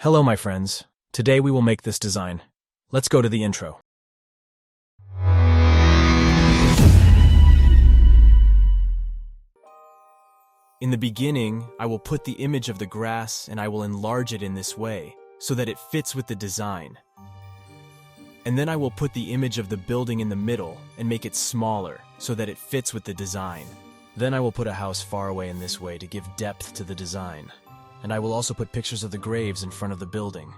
Hello, my friends. Today we will make this design. Let's go to the intro. In the beginning, I will put the image of the grass and I will enlarge it in this way so that it fits with the design. And then I will put the image of the building in the middle and make it smaller so that it fits with the design. Then I will put a house far away in this way to give depth to the design. And I will also put pictures of the graves in front of the building.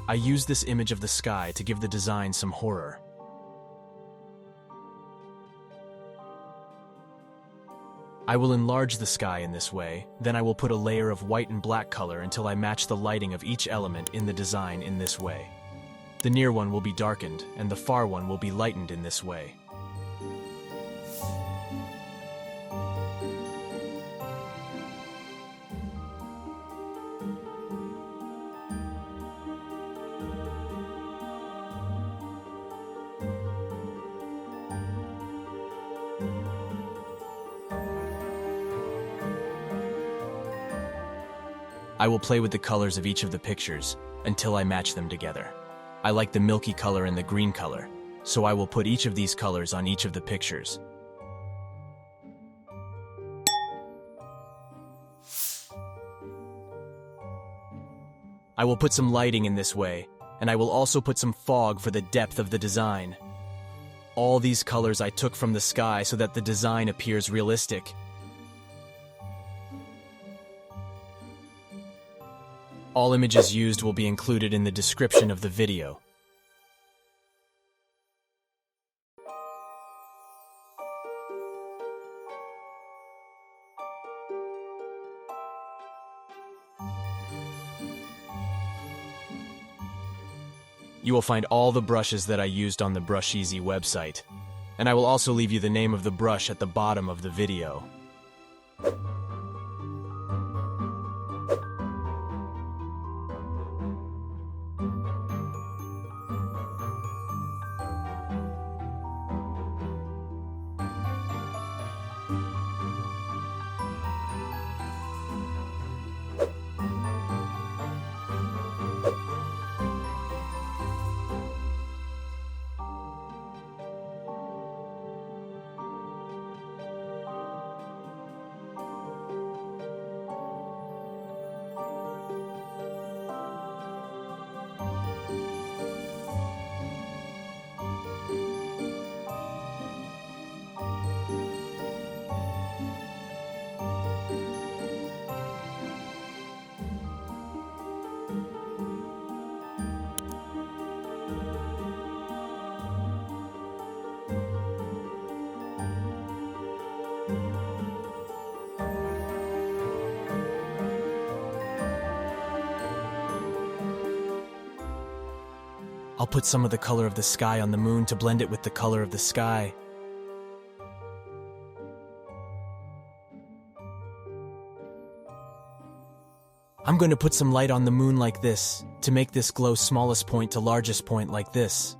I use this image of the sky to give the design some horror. I will enlarge the sky in this way, then I will put a layer of white and black color until I match the lighting of each element in the design in this way. The near one will be darkened, and the far one will be lightened in this way. I will play with the colors of each of the pictures until I match them together. I like the milky color and the green color, so I will put each of these colors on each of the pictures. I will put some lighting in this way, and I will also put some fog for the depth of the design. All these colors I took from the sky so that the design appears realistic. All images used will be included in the description of the video. You will find all the brushes that I used on the Brush Easy website, and I will also leave you the name of the brush at the bottom of the video. I'll put some of the color of the sky on the moon to blend it with the color of the sky. I'm going to put some light on the moon like this, to make this glow smallest point to largest point like this.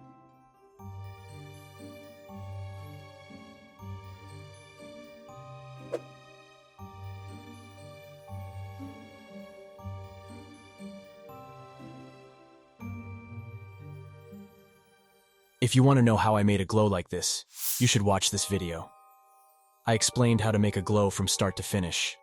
If you want to know how I made a glow like this, you should watch this video. I explained how to make a glow from start to finish.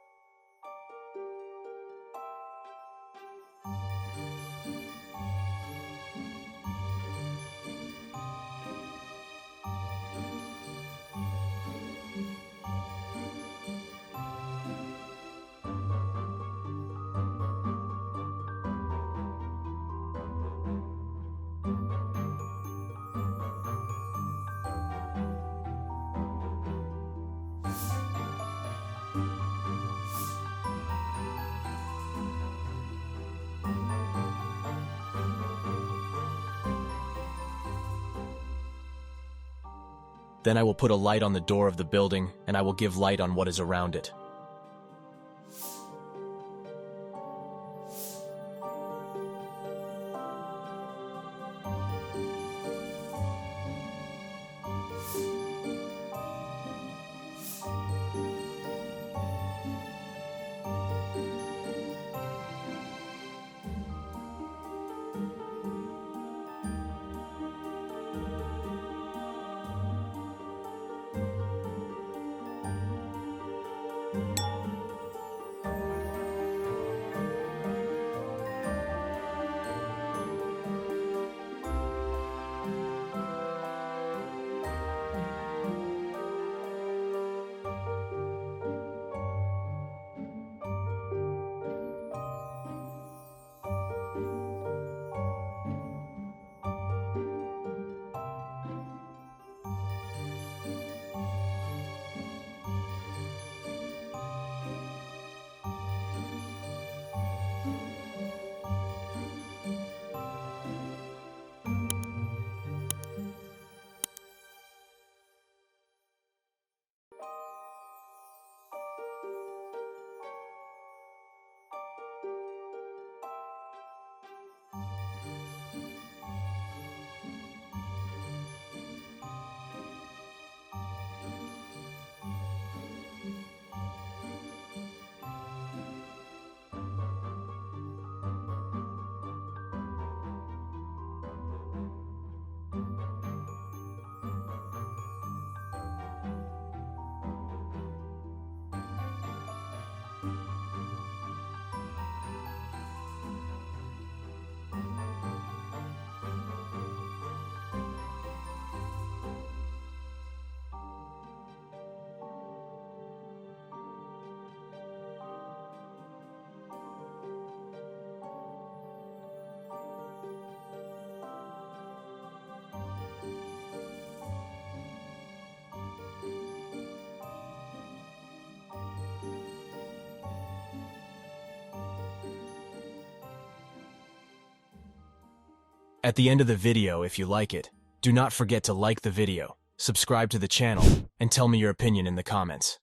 Then I will put a light on the door of the building, and I will give light on what is around it. At the end of the video, if you like it, do not forget to like the video, subscribe to the channel, and tell me your opinion in the comments.